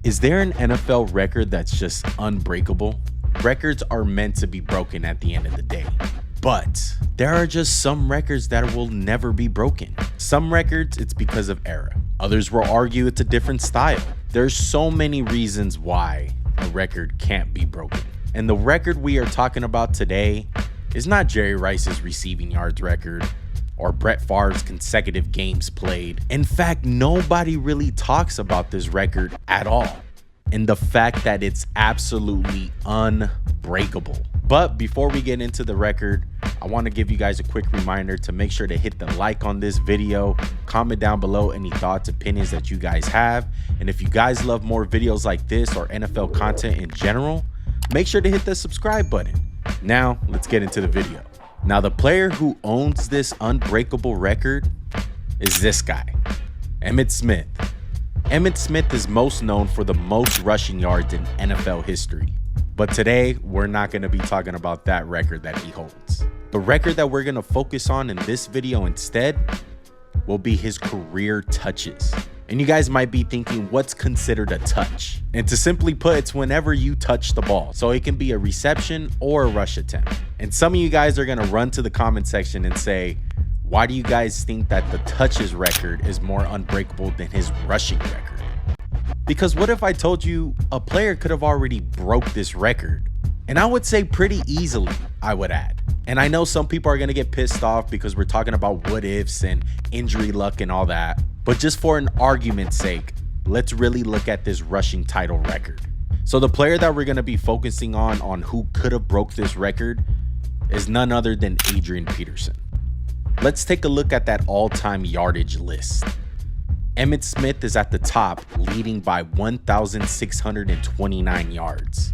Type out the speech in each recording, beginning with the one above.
Is there an NFL record that's just unbreakable? Records are meant to be broken at the end of the day. But there are just some records that will never be broken. Some records, it's because of era. Others will argue it's a different style. There's so many reasons why a record can't be broken. And the record we are talking about today is not Jerry Rice's receiving yards record or Brett Favre's consecutive games played. In fact, nobody really talks about this record at all, and the fact that it's absolutely unbreakable. But before we get into the record, I want to give you guys a quick reminder to make sure to hit the like on this video, comment down below any thoughts, opinions that you guys have, and if you guys love more videos like this or NFL content in general, make sure to hit the subscribe button. Now, let's get into the video. Now, the player who owns this unbreakable record is this guy, Emmitt Smith. Emmitt Smith is most known for the most rushing yards in NFL history. But today, we're not going to be talking about that record that he holds. The record that we're going to focus on in this video instead will be his career touches. And you guys might be thinking, what's considered a touch? And to simply put, it's whenever you touch the ball. So it can be a reception or a rush attempt. And some of you guys are going to run to the comment section and say, why do you guys think that the touches record is more unbreakable than his rushing record? Because what if I told you a player could have already broke this record? And I would say pretty easily, I would add. And I know some people are going to get pissed off because we're talking about what ifs and injury luck and all that. But just for an argument's sake, let's really look at this rushing title record. So the player that we're going to be focusing on who could have broke this record is none other than Adrian Peterson. Let's take a look at that all-time yardage list. Emmitt Smith is at the top, leading by 1,629 yards.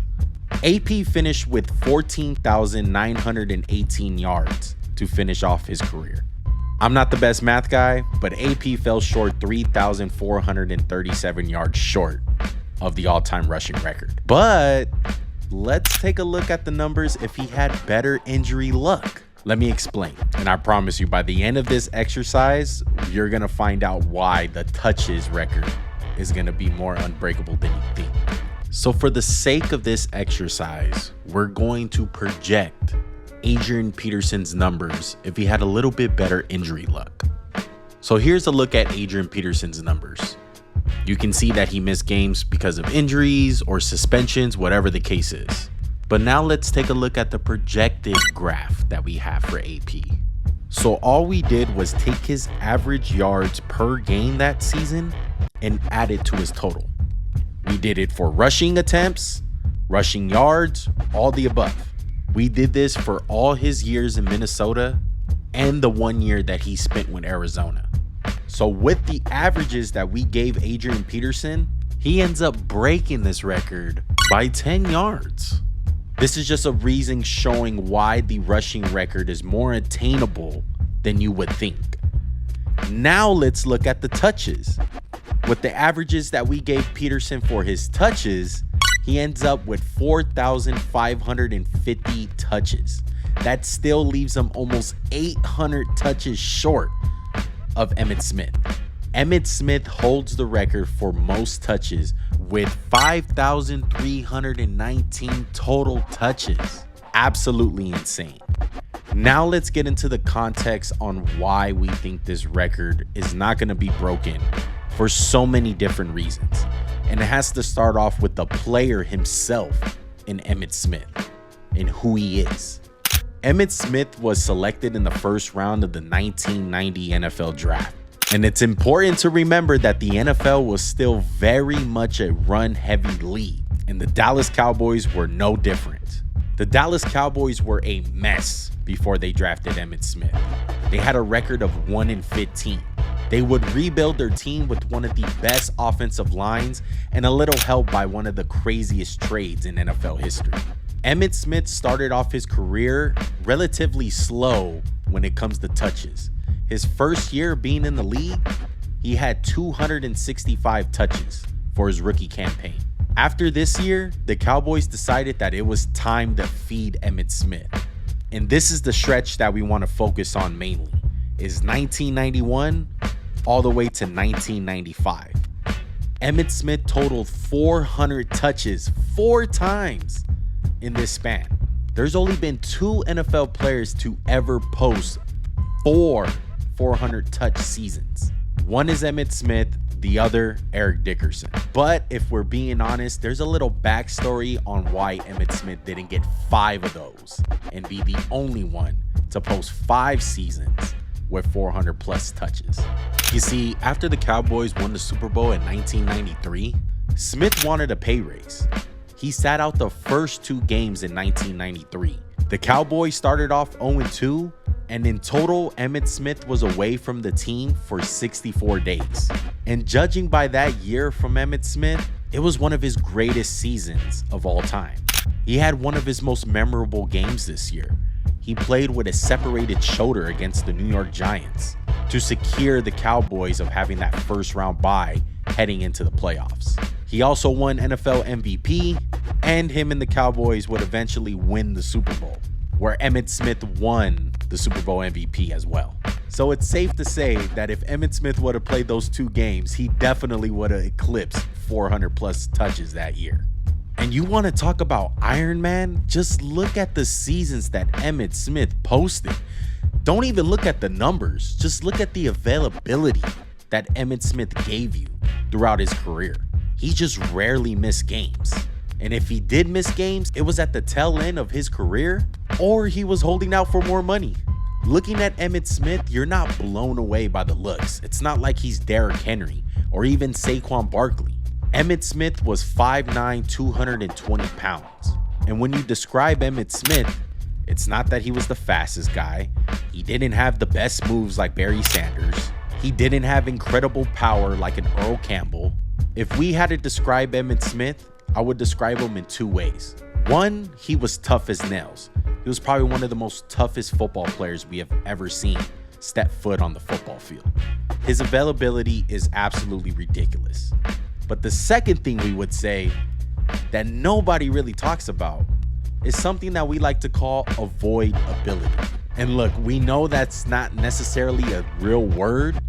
AP finished with 14,918 yards to finish off his career. I'm not the best math guy, but AP fell short 3,437 yards short of the all-time rushing record. But let's take a look at the numbers if he had better injury luck. Let me explain. And I promise you, by the end of this exercise, you're going to find out why the touches record is going to be more unbreakable than you think. So for the sake of this exercise, we're going to project Adrian Peterson's numbers if he had a little bit better injury luck. So here's a look at Adrian Peterson's numbers. You can see that he missed games because of injuries or suspensions, whatever the case is. But now let's take a look at the projected graph that we have for AP. So all we did was take his average yards per game that season and add it to his total. We did it for rushing attempts, rushing yards, all the above. We did this for all his years in Minnesota and the 1 year that he spent with Arizona. So with the averages that we gave Adrian Peterson, he ends up breaking this record by 10 yards. This is just a reason showing why the rushing record is more attainable than you would think. Now let's look at the touches. With the averages that we gave Peterson for his touches, he ends up with 4,550 touches. That still leaves him almost 800 touches short of Emmitt Smith. Emmitt Smith holds the record for most touches with 5,319 total touches. Absolutely insane. Now let's get into the context on why we think this record is not going to be broken for so many different reasons. And it has to start off with the player himself in Emmitt Smith and who he is. Emmitt Smith was selected in the first round of the 1990 NFL draft. And it's important to remember that the NFL was still very much a run-heavy league, and the Dallas Cowboys were no different. The Dallas Cowboys were a mess before they drafted Emmitt Smith. They had a record of 1-15. They would rebuild their team with one of the best offensive lines and a little help by one of the craziest trades in NFL history. Emmitt Smith started off his career relatively slow when it comes to touches. His first year being in the league, he had 265 touches for his rookie campaign. After this year, the Cowboys decided that it was time to feed Emmitt Smith. And this is the stretch that we want to focus on mainly, is 1991 all the way to 1995. Emmitt Smith totaled 400 touches 4 times in this span. There's only been 2 NFL players to ever post 400 touch seasons. One is Emmitt Smith, the other Eric Dickerson. But if we're being honest, there's a little backstory on why Emmitt Smith didn't get 5 of those and be the only one to post 5 seasons with 400 plus touches. You see, after the Cowboys won the Super Bowl in 1993, Smith wanted a pay raise. He sat out the first 2 games in 1993. The Cowboys started off 0-2, and in total, Emmitt Smith was away from the team for 64 days. And judging by that year from Emmitt Smith, it was one of his greatest seasons of all time. He had one of his most memorable games this year. He played with a separated shoulder against the New York Giants to secure the Cowboys of having that first round bye heading into the playoffs. He also won NFL MVP, and him and the Cowboys would eventually win the Super Bowl, where Emmitt Smith won the Super Bowl MVP as well. So it's safe to say that if Emmitt Smith would have played those 2 games, he definitely would have eclipsed 400 plus touches that year. And you want to talk about Iron Man? Just look at the seasons that Emmitt Smith posted. Don't even look at the numbers. Just look at the availability that Emmitt Smith gave you throughout his career. He just rarely missed games. And if he did miss games, it was at the tail end of his career, or he was holding out for more money. Looking at Emmitt Smith, you're not blown away by the looks. It's not like he's Derrick Henry or even Saquon Barkley. Emmitt Smith was 5'9", 220 pounds. And when you describe Emmitt Smith, it's not that he was the fastest guy. He didn't have the best moves like Barry Sanders. He didn't have incredible power like an Earl Campbell. If we had to describe Emmitt Smith, I would describe him in 2 ways. One, he was tough as nails. He was probably one of the most toughest football players we have ever seen step foot on the football field. His availability is absolutely ridiculous. But the second thing we would say that nobody really talks about is something that we like to call avoidability. And look, we know that's not necessarily a real word,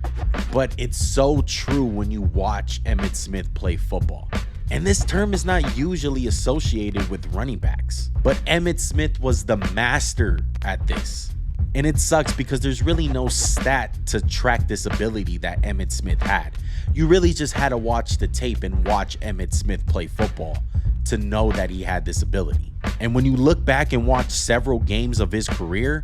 but it's so true when you watch Emmitt Smith play football. And this term is not usually associated with running backs, but Emmitt Smith was the master at this. And it sucks because there's really no stat to track this ability that Emmitt Smith had. You really just had to watch the tape and watch Emmitt Smith play football to know that he had this ability. And when you look back and watch several games of his career,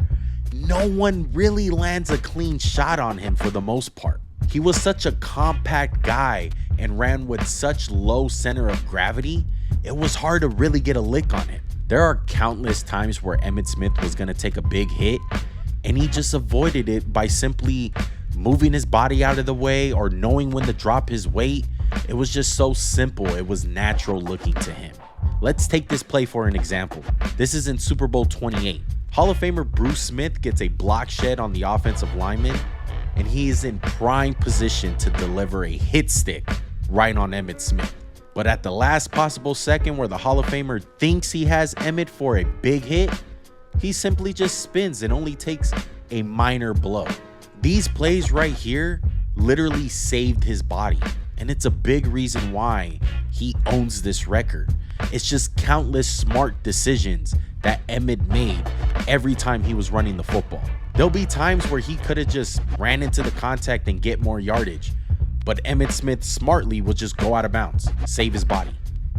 no one really lands a clean shot on him for the most part. He was such a compact guy and ran with such low center of gravity, it was hard to really get a lick on him. There are countless times where Emmitt Smith was going to take a big hit and he just avoided it by simply moving his body out of the way or knowing when to drop his weight. It was just so simple. It was natural looking to him. Let's take this play for an example. This is in Super Bowl 28. Hall of Famer Bruce Smith gets a block shed on the offensive lineman, and he is in prime position to deliver a hit stick right on Emmitt Smith. But at the last possible second where the Hall of Famer thinks he has Emmitt for a big hit, he simply just spins and only takes a minor blow. These plays right here literally saved his body, and it's a big reason why he owns this record. It's just countless smart decisions that Emmitt made every time he was running the football. There'll be times where he could have just ran into the contact and get more yardage, but Emmitt Smith smartly will just go out of bounds, save his body.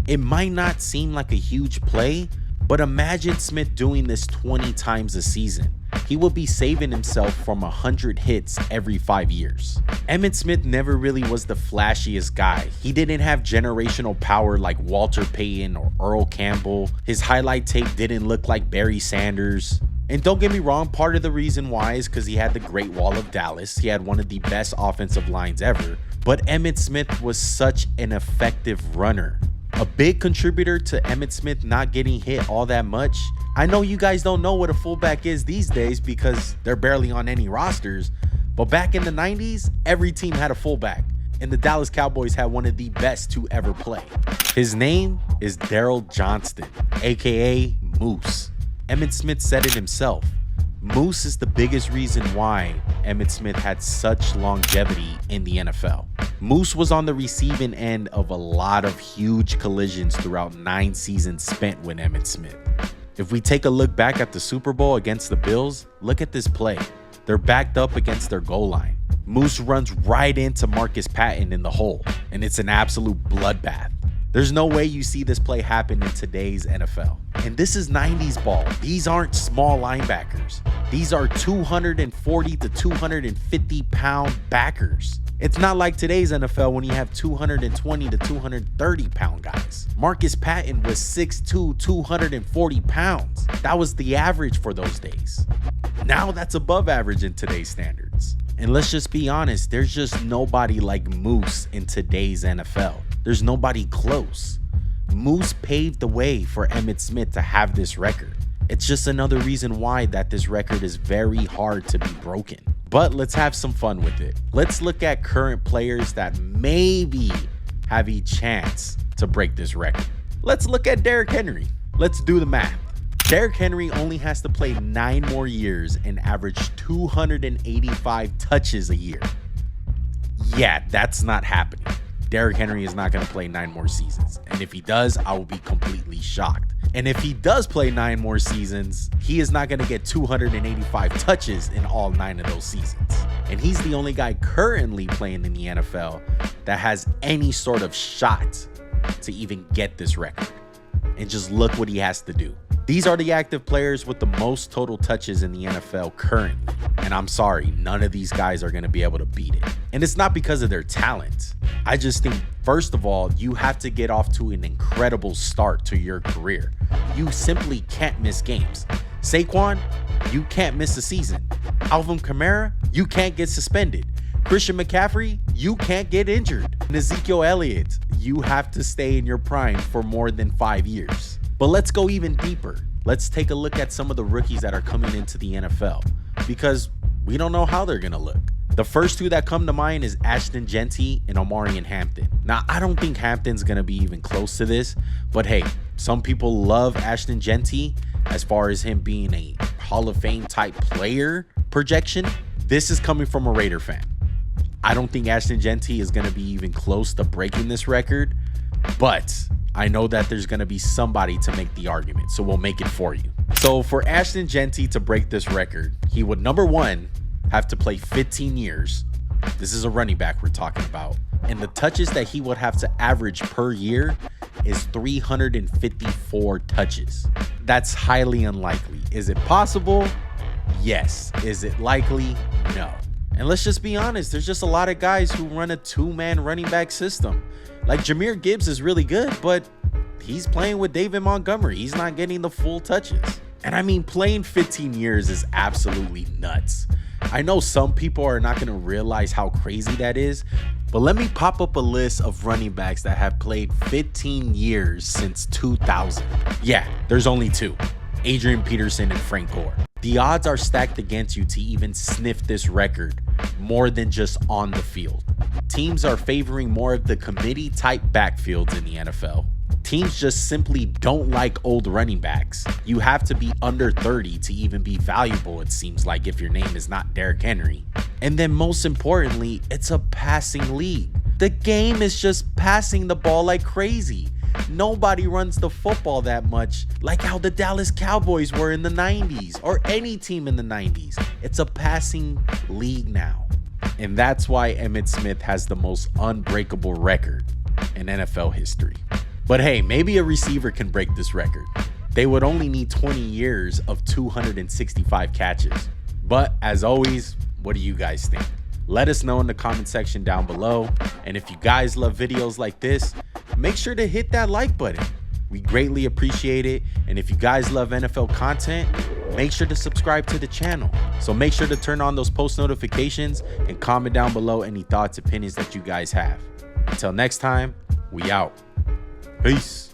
It might not seem like a huge play, but imagine Smith doing this 20 times a season. He will be saving himself from 100 hits every 5 years. Emmitt Smith never really was the flashiest guy. He didn't have generational power like Walter Payton or Earl Campbell. His highlight tape didn't look like Barry Sanders. And don't get me wrong, part of the reason why is because he had the Great Wall of Dallas. He had one of the best offensive lines ever. But Emmitt Smith was such an effective runner. A big contributor to Emmitt Smith not getting hit all that much. I know you guys don't know what a fullback is these days because they're barely on any rosters. But back in the 90s, every team had a fullback. And the Dallas Cowboys had one of the best to ever play. His name is Daryl Johnston, aka Moose. Emmitt Smith said it himself. Moose is the biggest reason why Emmitt Smith had such longevity in the NFL. Moose was on the receiving end of a lot of huge collisions throughout 9 seasons spent with Emmitt Smith. If we take a look back at the Super Bowl against the Bills, look at this play. They're backed up against their goal line. Moose runs right into Marcus Patton in the hole, and it's an absolute bloodbath. There's no way you see this play happen in today's NFL. And this is 90s ball. These aren't small linebackers. These are 240 to 250 pound backers. It's not like today's NFL when you have 220 to 230 pound guys. Marcus Patton was 6'2", 240 pounds. That was the average for those days. Now that's above average in today's standards. And let's just be honest, there's just nobody like Moose in today's NFL. There's nobody close. Moose paved the way for Emmitt Smith to have this record. It's just another reason why that this record is very hard to be broken. But let's have some fun with it. Let's look at current players that maybe have a chance to break this record. Let's look at Derrick Henry. Let's do the math. Derrick Henry only has to play 9 more years and average 285 touches a year. Yeah, that's not happening. Derrick Henry is not going to play 9 more seasons. And if he does, I will be completely shocked. And if he does play 9 more seasons, he is not going to get 285 touches in all 9 of those seasons. And he's the only guy currently playing in the NFL that has any sort of shot to even get this record. And just look what he has to do. These are the active players with the most total touches in the NFL currently. And I'm sorry, none of these guys are going to be able to beat it. And it's not because of their talent. I just think, first of all, you have to get off to an incredible start to your career. You simply can't miss games. Saquon, you can't miss a season. Alvin Kamara, you can't get suspended. Christian McCaffrey, you can't get injured. And Ezekiel Elliott, you have to stay in your prime for more than 5 years. But let's go even deeper. Let's take a look at some of the rookies that are coming into the NFL because we don't know how they're going to look. The first 2 that come to mind is Ashton Jeanty and Omarion Hampton. Now, I don't think Hampton's going to be even close to this, but hey, some people love Ashton Jeanty as far as him being a Hall of Fame type player projection. This is coming from a Raider fan. I don't think Ashton Jeanty is going to be even close to breaking this record, but I know that there's going to be somebody to make the argument, so we'll make it for you. So for Ashton Jeanty to break this record, he would, number 1, have to play 15 years. This is a running back we're talking about. And the touches that he would have to average per year is 354 touches. That's highly unlikely. Is it possible? Yes. Is it likely? No. And let's just be honest, there's just a lot of guys who run a 2-man running back system. Like Jahmyr Gibbs is really good, but he's playing with David Montgomery. He's not getting the full touches. And I mean, playing 15 years is absolutely nuts. I know some people are not going to realize how crazy that is, but let me pop up a list of running backs that have played 15 years since 2000. Yeah, there's only 2, Adrian Peterson and Frank Gore. The odds are stacked against you to even sniff this record more than just on the field. Teams are favoring more of the committee type backfields in the NFL. Teams just simply don't like old running backs. You have to be under 30 to even be valuable, it seems like, if your name is not Derrick Henry. And then most importantly, it's a passing league. The game is just passing the ball like crazy. Nobody runs the football that much like how the Dallas Cowboys were in the 90s or any team in the 90s. It's a passing league now. And that's why Emmitt Smith has the most unbreakable record in NFL history. But hey, maybe a receiver can break this record. They would only need 20 years of 265 catches. But as always, what do you guys think? Let us know in the comment section down below. And if you guys love videos like this, make sure to hit that like button. We greatly appreciate it. And if you guys love NFL content, make sure to subscribe to the channel. So make sure to turn on those post notifications and comment down below any thoughts, opinions that you guys have. Until next time, we out. Peace.